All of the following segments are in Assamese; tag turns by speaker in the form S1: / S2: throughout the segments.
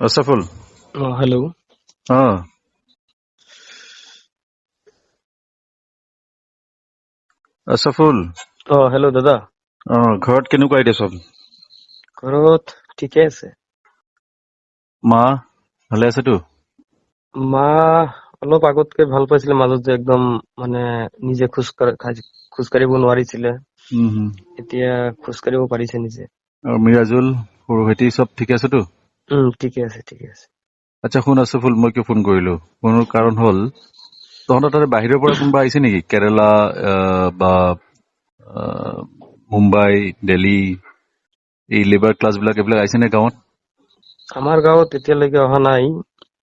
S1: আছাফুল
S2: হেল্ল'।
S1: অ আছাফুল
S2: হেল্ল' দাদা।
S1: ঘৰত কেনেকুৱা এতিয়া চব?
S2: ঘৰত ঠিকে আছে।
S1: মা ভালে আছেতো?
S2: মা অলপ আগতকে ভাল পাইছিলে, মাজত যে একদম মানে নিজে খোজ কাঢ়িব নোৱাৰিছিলে,
S1: হুম।
S2: এতিয়া খোজ কাঢ়িব পাৰিছে নিজে।
S1: আৰু মিৰাজুল সৰু ভাইটি চব ঠিকে আছেতো?
S2: ঠিকে আছে, ঠিকে আছে।
S1: আচ্ছা শুন আছাফুল, মই কিয় ফোন কৰিলো, ফোনৰ কাৰণ হ'ল তহঁতৰ তাতে বাহিৰৰ পৰা কোনোবা আহিছে নেকি? কেৰেলা বা আহ, মুম্বাই, দিল্লী, এই লেবাৰ ক্লাছ বিলাক এইবিলাক আহিছে নে গাঁৱত?
S2: আমাৰ গাঁৱত এতিয়ালৈকে অহা নাই,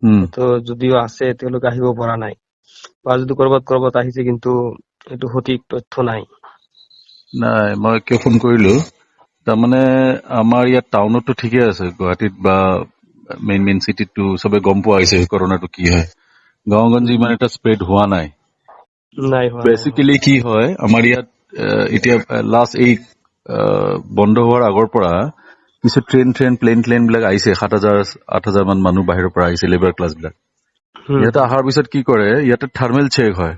S1: উম
S2: এইটো যদিও আছে তেওঁলোকে আহিব পৰা নাই, বা যদি কৰবাত আহিছে কিন্তু এইটো সঠিক তথ্য নাই।
S1: নাই, মই কিয় ফোন কৰিলো, তাৰমানে আমাৰ ইয়াত টাউনতটো ঠিকে আছে, গুৱাহাটীত বা মেইন চিটিতটো চবে গম পোৱা হৈছে কৰোনাটো কি হয়। গাঁওগঞ্জ
S2: উম,
S1: ইমান এটা স্প্ৰেড হোৱা নাই।
S2: নাই হোৱা।
S1: বেচিকেলি কি হয় আমাৰ ইয়াত এতিয়া লাষ্ট এই বন্ধ হোৱাৰ আগৰ পৰা কিছু প্লেন বিলাক আহিছে, 7,000-8,000 মান মানুহ বাহিৰৰ পৰা আহিছে, লেবাৰ ক্লাছ বিলাক।
S2: হুম,
S1: ইয়াতে
S2: হুম,
S1: অহাৰ পিছত কি কৰে, ইয়াতে থাৰ্মেল চেক হয়,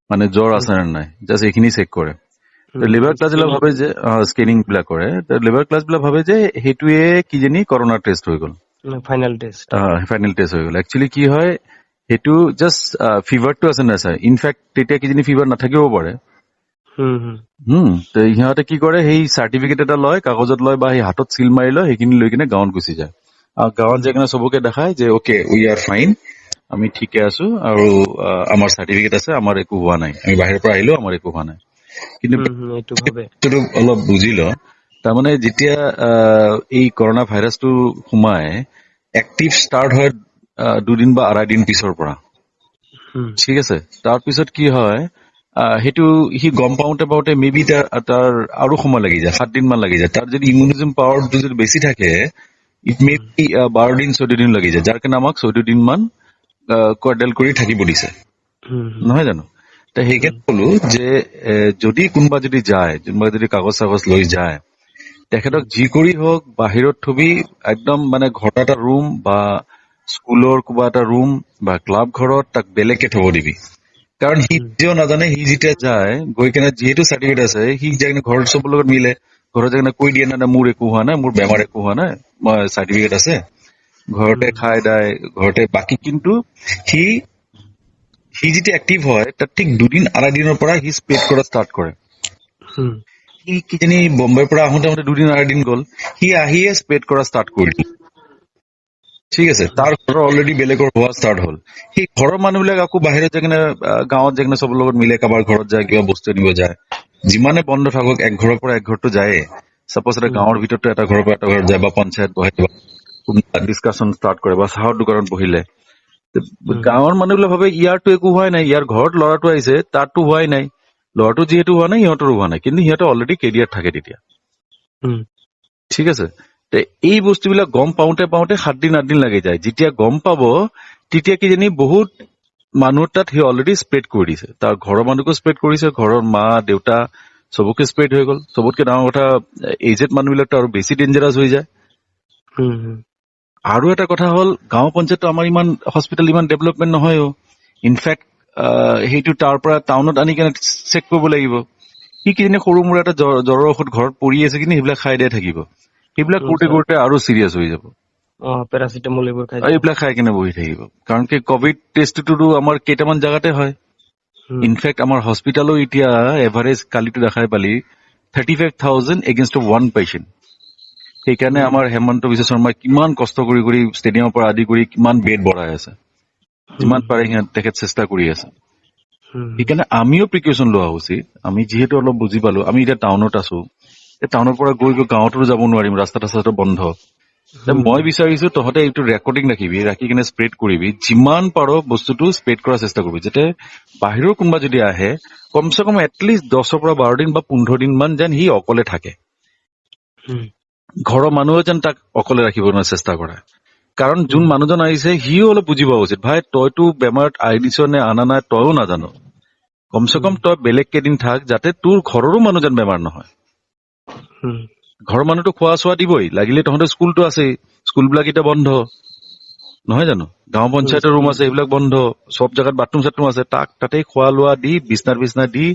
S1: মানে জ্বৰ
S2: হুম,
S1: আছে নে নাই, জাষ্ট এইখিনি চেক কৰে। লিভাৰ ক্লাছ বিলাক
S2: স্কেনিং।
S1: ভাবে যে স্কেনিং বিলাক কৰে, লিভাৰ ক্লাছ বিলাক ভাবে যে সেইটোয়ে কিজানি কৰোনা টেষ্ট হৈ গ'ল,
S2: ফাইনেল টেষ্ট।
S1: ফাইনেল টেষ্ট হৈ গ'ল। একচুৱেলি কি হয়, সেইটো জাষ্ট ফিভাৰটো আছে নাই চাই, ইনফেক্ট তেতিয়া কিজানি ফিভাৰ নাথাকিবও পাৰে।
S2: হুম, হুম,
S1: তো সিহঁতে কি কৰে, সেই চাৰ্টিফিকেট এটা লয়, কাগজত লয় বা সেই হাতত চিল মাৰি লয়, সেইখিনি লৈ কিনে গাঁৱত গুচি যায়। আৰু গাঁৱত
S2: হুম,
S1: যাই কিনে চবকে দেখায় যে অকে উই আৰ ফাইন, আমি ঠিকে আছো, আৰু আমাৰ চাৰ্টিফিকেট আছে, আমাৰ একো হোৱা নাই, আমি বাহিৰৰ পৰা আহিলেও আমাৰ একো হোৱা নাই। কিন্তু
S2: এইটো ভাবে।
S1: বস্তুটো অলপ বুজি ল, তাৰমানে যেতিয়া এই কৰোনা ভাইৰাছটো সোমাই এক্টিভ ষ্টাৰ্ট হয় 2 দিন বা 2.5 দিন পিছৰ পৰা,
S2: হুম,
S1: ঠিক আছে। তাৰপিছত কি হয়, সেইটো সি গম পাওঁতে মে বি তাৰ আৰু সময় লাগি যায়, 7 দিন মান লাগি যায়। তাৰ যদি ইমিউনিজম পাৱাৰটো যদি বেছি থাকে, ইট মে
S2: হুম,
S1: বি 12 দিন 14 দিন লাগি যায়, যাৰ কাৰণে আমাক 14 দিন মান কোৱাৰেণ্টাইন কৰি থাকিব দিছে,
S2: হুম,
S1: নহয় জানো? তে
S2: হুম,
S1: সেইকাৰণে কলো যে যদি কোনোবা যদি যায়, কোনোবা যদি কাগজ চাগজ লৈ যায়, তেখেতক
S2: হুম,
S1: যি কৰি হওক বাহিৰত থবি, একদম মানে ঘৰ এটা ৰুম বা স্কুলৰ কিবা এটা ৰুম বা ক্লাব ঘৰত তাক বেলেগকে থব দিবি। কাৰণ সি
S2: হুম,
S1: নিজেও নাজানে, সি যেতিয়া যায় গৈ কেনে যিহেতু চাৰ্টিফিকেট আছে, সি যাই কিনে ঘৰত চবৰ লগত মিলে, ঘৰত যাই কিনে কৈ দিয়ে না মোৰ একো হোৱা নাই, মোৰ বেমাৰ একো হোৱা নাই, মই চাৰ্টিফিকেট আছে, ঘৰতে
S2: হুম,
S1: খাই দাই ঘৰতে বাকী। কিন্তু সি সি যেতিয়া এক্টিভ হয়, তাত ঠিক 2 দিন 2.5 দিনৰ পৰা সি স্প্ৰেড কৰা ষ্টাৰ্ট কৰে।
S2: হুম,
S1: সি কিজানি বম্বেৰ পৰা আহোতে 2 দিন 2.5 দিন গ'ল, সি আহিয়ে স্প্ৰেড কৰা ষ্টাৰ্ট কৰিলে, ঠিক আছে। তাৰ ঘৰৰ অলৰেডি বেলেগৰ হোৱা ষ্টাৰ্ট হ'ল, সেই ঘৰৰ মানুহবিলাক আকৌ বাহিৰত যায় কিনে গাঁৱত যায় কিনে চবৰ লগত মিলে, কাৰোবাৰ ঘৰত যায়, কিবা বস্তু আনিব যায়, যিমানে বন্ধ থাকক এক ঘৰৰ পৰা এক ঘৰতো যায়ে। চাপোজ এটা
S2: হুম,
S1: গাঁৱৰ ভিতৰতো এটা ঘৰৰ পৰা এটা ঘৰত যায়, বা পঞ্চায়ত বহে, ডিছকাশ্যন ষ্টাৰ্ট কৰে, বা চাহৰ দোকানত বহিলে,
S2: হুম,
S1: গাঁৱৰ মানুহবিলাক ভাবে ইয়াৰতো একো হোৱাই নাই, ইয়াৰ ঘৰত ল'ৰাটো আহিছে, তাততো হোৱাই নাই, ল'ৰাটো যিহেতু হোৱা নাই সিহঁতৰো হোৱা নাই, কিন্তু সিহঁতে অলৰেডি কেৰিয়াৰ থাকে তেতিয়া,
S2: হুম,
S1: ঠিক আছে। তে এই বস্তুবিলাক গম পাওঁতে 7 দিন 8 দিন লাগি যায়। যেতিয়া গম পাব, তেতিয়া কিজানি বহুত মানুহৰ তাত সি অলৰেডি স্প্ৰেড কৰি দিছে, তাৰ ঘৰৰ মানুহকো স্প্ৰেড কৰিছে, ঘৰৰ মা দেউতা চবকে স্প্ৰেড হৈ গ'ল। চবতকে ডাঙৰ কথা, এজেড মানুহবিলাকতো আৰু বেছি ডেঞ্জাৰাছ হৈ যায়।
S2: হুম,
S1: আৰু এটা কথা হ'ল, গাঁও পঞ্চায়তটো আমাৰ ইমান হস্পিটেল ইমান ডেভেলপমেণ্ট নহয়ও, ইনফেক্ট সেইটো তাৰ পৰা টাউনত আনি কেনে চেক কৰিব লাগিব। সি কিজানি সৰু মূৰা এটা জ্বৰৰ ঔষধ ঘৰত পৰি আছে, কিন্তু সেইবিলাক খাই দিয়াই থাকিব, সেইবিলাক কৰোঁতে কৰোঁতে আৰু চিৰিয়াছ হৈ যাব,
S2: পেৰাচিটামল এইবোৰ খাই
S1: আৰু
S2: দিব।
S1: এইবিলাক খাই কিনে বহি থাকিব। কাৰণ কি কভিড টেষ্টটোতো আমাৰ কেইটামান জাগাতে হয়,
S2: হুম,
S1: ইনফেক্ট আমাৰ হস্পিটালো এতিয়া এভাৰেজ কালিটো দেখাই পালি 35,000 এগেইনষ্ট অফ 1 পেচেণ্ট। সেইকাৰণে
S2: হুম,
S1: আমাৰ হেমন্ত বিশ্ব শৰ্মাই কিমান কষ্ট কৰি কৰি ষ্টেডিয়ামৰ পৰা আদি কৰি কিমান বেড বঢ়াই আছে,
S2: হুম,
S1: যিমান পাৰে তেখেত চেষ্টা কৰি আছে।
S2: হুম,
S1: সেইকাৰণে আমিও প্ৰিকশ্যন লোৱা উচিত। আমি যিহেতু অলপ বুজি পালো, আমি এতিয়া টাউনত আছো, টাউনৰ পৰা গৈ গাঁৱতো যাব নোৱাৰিম, ৰাস্তা চাস্তাটো বন্ধ।
S2: হুম,
S1: মই বিচাৰিছো তহঁতে এইটো ৰেকৰ্ডিং ৰাখিবি, ৰাখি কিনে স্প্ৰেড কৰিবি, যিমান পাৰ বস্তুটো স্প্ৰেড কৰাৰ চেষ্টা কৰিবি, যাতে বাহিৰৰ কোনোবা যদি আহে, কমচে কম এটলিষ্ট 10 পৰা 12 দিন বা 15 দিন মান যেন সি অকলে থাকে,
S2: হুম,
S1: ঘৰৰ মানুহে যেন তাক অকলে ৰাখিব চেষ্টা কৰে। কাৰণ যোন
S2: হুম,
S1: মানুহজন আহিছে সিও অলপ বুজি পোৱা উচিত, ভাই তইতো বেমাৰত আহিছ নে আনা নাই তইও নাজানো, কমচে
S2: হুম,
S1: কম তই বেলেগ কেইদিন থাক, যাতে তোৰ ঘৰৰো মানুহ যেন বেমাৰ নহয়।
S2: হুম,
S1: ঘৰৰ মানুহতো খোৱা চোৱা দিবই, লাগিলে তহঁতৰ স্কুলটো আছেই, স্কুলবিলাক এতিয়া বন্ধ, নহয় জানো? গাঁও পঞ্চায়তৰ ৰুম আছে, এইবিলাক বন্ধ। চব জাগাত বাথৰুম চাথৰুম আছে, তাতে খোৱা লোৱা দি বিছনা দি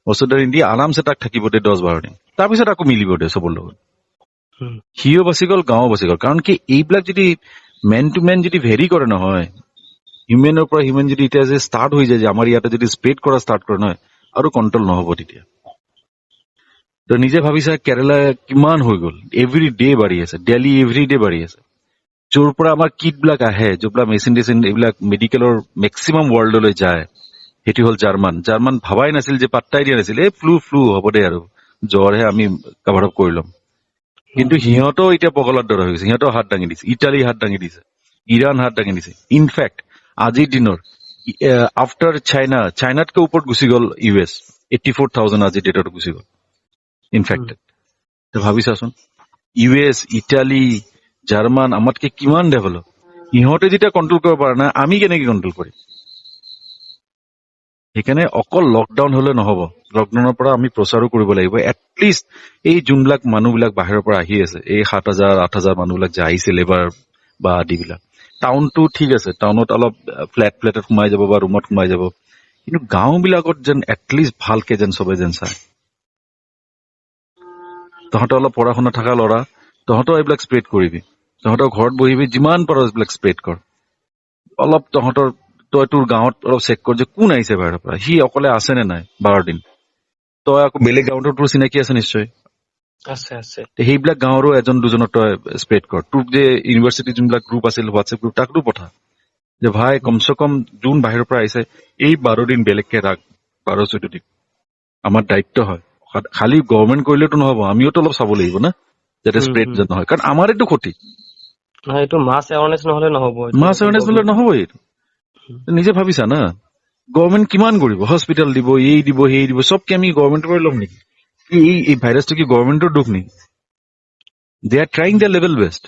S1: বস্তুদাৰি দি আৰামছে তাক থাকিব দে 10-12 দিন, তাৰপিছত আকৌ মিলিব দে চবৰ লগত।
S2: উম,
S1: সিও বাচি গ'ল, গাঁও বাচি গ'ল। কাৰণ কি এইবিলাক যদি মেন টু মেন যদি ভেৰি কৰে নহয়, হিউমেনৰ পৰা হিউমেন যদি এতিয়া যে ষ্টাৰ্ট হৈ যায়, যে আমাৰ ইয়াতে যদি স্প্ৰেড কৰা ষ্টাৰ্ট কৰে নহয়, আৰু কণ্ট্ৰল নহ'ব তেতিয়া। তো নিজে ভাবিছা কেৰালা কিমান হৈ গ'ল, এভৰি ডে বাঢ়ি আছে, দিল্লী এভৰি ডে বাঢ়ি আছে। য'ৰ পৰা আমাৰ কিট বিলাক আহে, য'ৰ পৰা মেচিন এইবিলাক মেডিকেলৰ মেক্সিমাম ৱৰ্ল্ডলৈ যায়, সেইটো হ'ল জাৰ্মান ভাবাই নাছিল, যে পাত্তাই দিয়া নাছিল, এই ফ্লু হ'ব দে আৰু জ্বৰহে, আমি কভাৰ আপ কৰি ল'ম। কিন্তু সিহঁতেও এতিয়া পগলাৰ দৰে হৈ গৈছে, সিহঁতেও হাত দাঙি দিছে, ইটালী হাত দাঙি দিছে, ইৰাণ হাত দাঙি দিছে। ইনফেক্ট আজিৰ দিনৰ আফটাৰ চাইনাতকৈ ওপৰত গুচি গ'ল US, 84,000 আজিৰ ডেটত গুচি গ'ল ইনফেক্টেড। ভাবিছাচোন, US, ইটালী, জাৰ্মান আমাতকে কিমান ডেভেলপ, ইহঁতে যেতিয়া কণ্ট্ৰল কৰিব পৰা নাই, আমি কেনেকে কণ্ট্ৰল কৰিম? সেইকাৰণে অকল লকডাউন হলে নহব, লকডাউনৰ পৰা আমি প্ৰচাৰো কৰিব লাগিব। এটলিষ্ট এই যোনবিলাক মানুহবিলাক বাহিৰৰ পৰা আহি আছে, এই 7,000-8,000 মানুহবিলাক যে আহিছিল এবাৰ বা আদিবিলাক, টাউনটো ঠিক আছে, টাউনত অলপ ফ্লেটত সোমাই যাব বা ৰুমত সোমাই যাব, কিন্তু গাঁও বিলাকত যেন এটলিষ্ট ভালকে যেন চবে যেন চায়। তহঁতে অলপ পঢ়া শুনা থকা ল'ৰা, তহঁতেও এইবিলাক স্প্ৰেড কৰিবি, তহঁতৰ ঘৰত বহিবি, যিমান পাৰ এইবিলাক স্প্ৰেড কৰ। অলপ তই তোৰ গাঁৱত অলপ চেক কৰ যে কোন আহিছে বাহিৰৰ পৰা, সি অকলে আছে নে নাই 12 দিন। তই আকৌ বেলেগ গাঁৱতো তোৰ চিনাকি আছে নিশ্চয়,
S2: আছে।
S1: সেইবিলাক গাঁৱৰো এজন দুজনক তই স্প্ৰেড কৰ। তোৰ যে ইউনিভাৰ্চিটি যোনবিলাক গ্ৰুপ আছিল, হোৱাটছএপ গ্ৰুপ, তাকতো পঠা যে ভাই কমচে কম যোন বাহিৰৰ পৰা আহিছে, এই 12 দিন বেলেগকে ৰাখ, 12-14 দিন আমাৰ দায়িত্ব হয়। খালি গভৰ্ণমেণ্ট কৰিলেতো নহব, আমিওতো অলপ চাব লাগিব না, যাতে স্প্ৰেড যেন নহয়, কাৰণ আমাৰেতো ক্ষতি।
S2: নহয়, এইটো মাছ এৱাৰনেছ নহলে নহব, এইটো
S1: মাছ এৱাৰনেছ নহলে নহবই। নিজে ভাবিছা না, গভৰ্ণমেণ্ট কিমান কৰিব, হস্পিটেল দিব, এই দিব সেই দিব, চবকে আমি গভৰ্ণমেণ্টৰ পৰা ল'ম নেকি? এই ভাইৰাছটো কি গভৰ্ণমেণ্টৰ দুখ নেকি? They are trying the level best.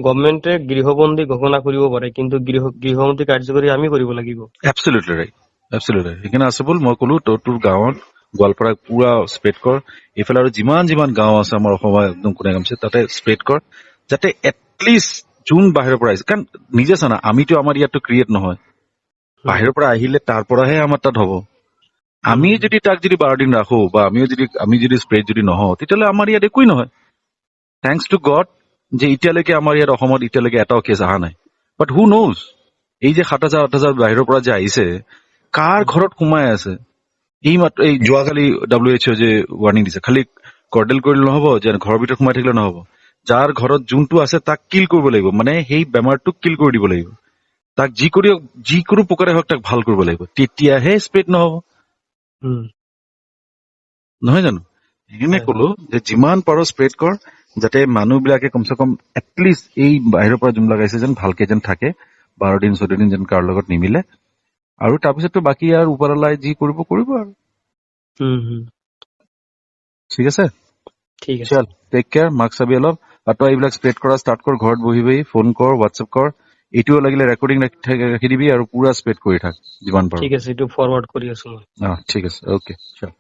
S2: গভৰ্ণমেণ্টে গৃহবন্দী ঘোষণা কৰিব পাৰে, কিন্তু গৃহবন্দী কাৰ্যকৰী আমি কৰিব লাগিব।
S1: এবছলিউটলি ৰাইট, এবছলিউটলি ৰাইট। সেইকাৰণে আছবল মই ক'লো, তোৰ গাঁৱত গোৱালপাৰাক পুৰা স্প্ৰেড কৰ, এইফালে আৰু যিমান গাঁও আছে আমাৰ অসমৰ একদম কোনে কামছে তাতে স্প্ৰেড কৰ, যাতে এটলিষ্ট যোন বাহিৰৰ পৰা আহিছে, কাৰণ নিজে চানা, আমিতো আমাৰ ইয়াততো ক্ৰিয়েট নহয়, বাহিৰৰ পৰা আহিলে তাৰ পৰাহে আমাৰ তাত হ'ব। আমি যদি তাক যদি 12 দিন ৰাখো, বা আমি যদি স্প্ৰেড যদি নহওঁ, তেতিয়াহ'লে আমাৰ ইয়াত একোৱেই নহয়। থেংকছ টু গড যে এতিয়ালৈকে আমাৰ ইয়াত অসমত এতিয়ালৈকে এটাও কেছ অহা নাই। বাট হু ন'জ, এই যে 7,000-8,000 বাহিৰৰ পৰা যে আহিছে, কাৰ ঘৰত সোমাই আছে? এই যোৱাকালি WHO যে ৱাৰ্ণিং দিছে, খালি কৰ্ডেল কৰিলে নহব, যে ঘৰৰ ভিতৰত সোমাই থাকিলে নহব, যাৰ ঘৰত যোনটো আছে তাক কিল কৰিব লাগিব, মানে সেই বেমাৰটোক কিল কৰি দিব লাগিব, তাক যিকোনো প্ৰকাৰে হওক তাক ভাল কৰিব লাগিব, তেতিয়াহে স্প্ৰেড নহব, নহয় জানো? সেইকাৰণে কলো যে যিমান পাৰো স্প্ৰেড কৰ, যাতে মানুহ বিলাকে কমচে কম এটলিষ্ট এই বাহিৰৰ পৰা যোনবিলাক আহিছে যেন ভালকে যেন থাকে, 12 দিন 14 দিন যেন কাৰো লগত নিমিলে, আৰু তাৰপিছততো বাকী আৰু ওপৰৱালাই যি কৰিব আৰু। ঠিক আছে,
S2: ঠিক আছে।
S1: চল টেক কেয়াৰ, মাস্ক চাবি অলপ, আৰু তই এইবিলাক স্প্ৰেড কৰা ষ্টাৰ্ট কৰ, ঘৰত বহি ফোন কৰ, হোৱাটছএপ কৰ, এইটোও লাগিলে ৰেকৰ্ডিং ৰাখি দিবি, আৰু পুৰা স্প্ৰেড কৰি থাক যিমান পাৰো।
S2: ঠিক আছে, এইটো ফৰৱাৰ্ড কৰি আছো মই।
S1: ঠিক আছে, অকে, চল।